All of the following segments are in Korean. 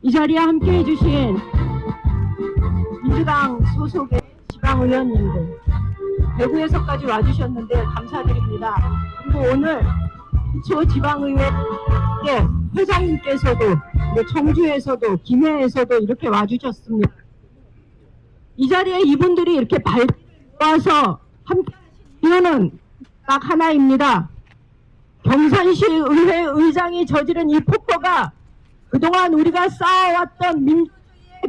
이 자리에 함께해 주신 민주당 소속의 지방의원님들, 대구에서까지 와주셨는데 감사드립니다. 그리고 오늘 기초 지방의회 회장님께서도 청주에서도 김해에서도 이렇게 와주셨습니다. 이 자리에 이분들이 이렇게 와서 함께 하신 이유는 딱 하나입니다. 경산시 의회 의장이 저지른 이 폭거가 그동안 우리가 쌓아왔던 민주주의의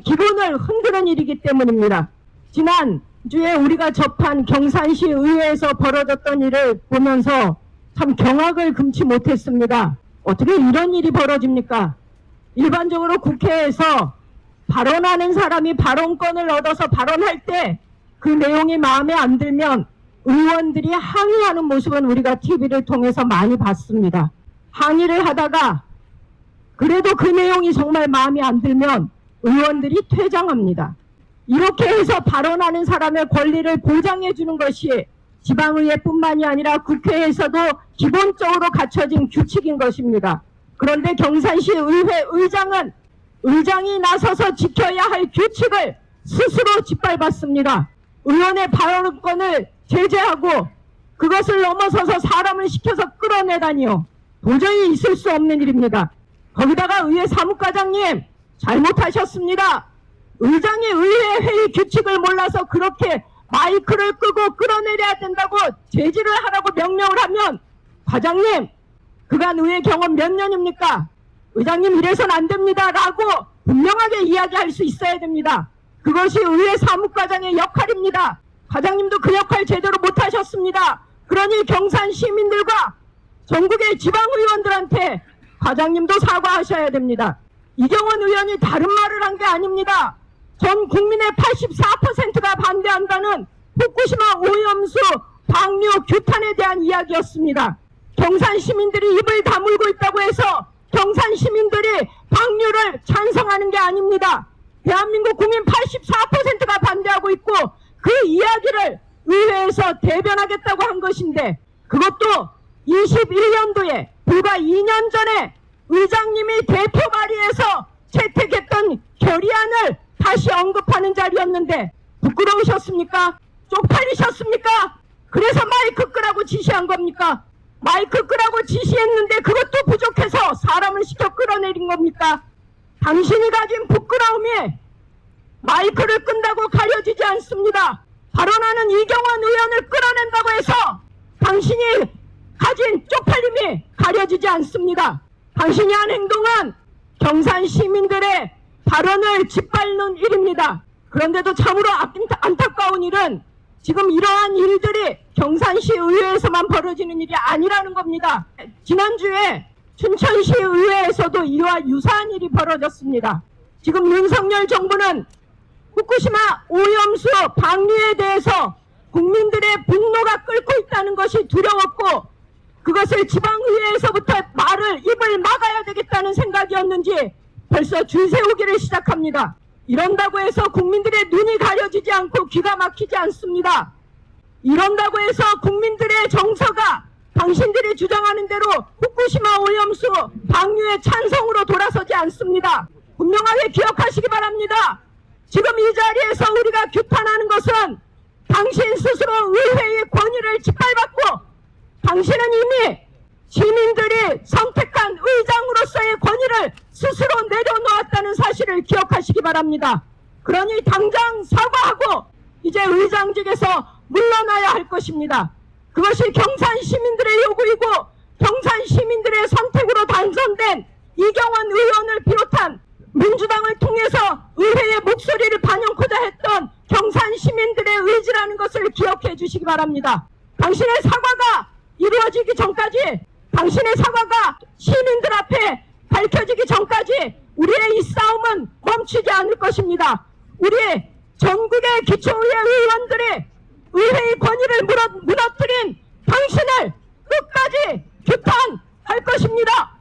기본을 흔드는 일이기 때문입니다. 지난주에 우리가 접한 경산시 의회에서 벌어졌던 일을 보면서 참 경악을 금치 못했습니다. 어떻게 이런 일이 벌어집니까? 일반적으로 국회에서 발언하는 사람이 발언권을 얻어서 발언할 때 그 내용이 마음에 안 들면 의원들이 항의하는 모습은 우리가 TV를 통해서 많이 봤습니다. 항의를 하다가 그래도 그 내용이 정말 마음에 안 들면 의원들이 퇴장합니다. 이렇게 해서 발언하는 사람의 권리를 보장해 주는 것이 지방의회뿐만이 아니라 국회에서도 기본적으로 갖춰진 규칙인 것입니다. 그런데 경산시 의회 의장은 의장이 나서서 지켜야 할 규칙을 스스로 짓밟았습니다. 의원의 발언권을 제재하고 그것을 넘어서서 사람을 시켜서 끌어내다니요. 도저히 있을 수 없는 일입니다. 거기다가 의회 사무과장님 잘못하셨습니다. 의장이 의회 회의 규칙을 몰라서 그렇게 마이크를 끄고 끌어내려야 된다고 제지를 하라고 명령을 하면 과장님 그간 의회 경험 몇 년입니까? 의장님 이래선 안 됩니다 라고 분명하게 이야기할 수 있어야 됩니다. 그것이 의회 사무과장의 역할입니다. 과장님도 그 역할 제대로 못하셨습니다. 그러니 경산 시민들과 전국의 지방의원들한테 과장님도 사과하셔야 됩니다. 이경원 의원이 다른 말을 한 게 아닙니다. 전 국민의 84%가 반대한다는 후쿠시마 오염수 방류 규탄에 대한 이야기였습니다. 경산 시민들이 입을 다물고 있다고 해서 경산 시민들이 방류를 찬성하는 게 아닙니다. 대한민국 국민 84%가 반대하고 있고 그 이야기를 의회에서 대변하겠다고 한 것인데 그것도 21년도에 불과 2년 전에 의장님이 대표 발의해서 채택했던 결의안을 다시 언급하는 자리였는데 부끄러우셨습니까? 쪽팔리셨습니까? 그래서 마이크 끄라고 지시한 겁니까? 마이크 끄라고 지시했는데 그것도 부족해서 사람을 시켜 끌어내린 겁니까? 당신이 가진 부끄러움이 마이크를 끈다고 가려지지 않습니다. 발언하는 이경원 의원을 끌어낸다고 해서 당신이 가진 쪽팔림이 가려지지 않습니다. 당신이 한 행동은 경산 시민들의 발언을 짓밟는 일입니다. 그런데도 참으로 안타까운 일은 지금 이러한 일들이 경산시 의회에서만 벌어지는 일이 아니라는 겁니다. 지난주에 춘천시 의회에서도 이와 유사한 일이 벌어졌습니다. 지금 윤석열 정부는 후쿠시마 오염수 방류에 대해서 국민들의 분노가 끓고 있다는 것이 두려웠고 그것을 지방의회에서부터 입을 막아야 되겠다는 생각이었는지 벌써 줄 세우기를 시작합니다. 이런다고 해서 국민들의 눈이 가려지지 않고 귀가 막히지 않습니다. 이런다고 해서 국민들의 정서가 당신들이 주장하는 대로 후쿠시마 오염수 방류의 찬성으로 돌아서지 않습니다. 분명하게 기억하시기 바랍니다. 지금 이 자리에서 우리가 규탄하는 것은 당신 스스로 의회의 권위를 짓밟았고 당신은 이미 시민들이 선택한 의장으로서의 권위를 스스로 내려놓았다는 사실을 기억하시기 바랍니다. 그러니 당장 사과하고 이제 의장직에서 물러나야 할 것입니다. 그것이 경산 시민들의 요구이고 경산 시민들의 선택으로 당선된 이경원 의원을 비롯한 민주당을 통해서 의회의 목소리를 반영코자 했던 경산 시민들의 의지라는 것을 기억해 주시기 바랍니다. 당신의 사과가 이루어지기 전까지 당신의 사과가 시민들 앞에 밝혀지기 전까지 우리의 이 싸움은 멈추지 않을 것입니다. 우리 전국의 기초의회 의원들이 의회의 권위를 무너뜨린 당신을 끝까지 규탄할 것입니다.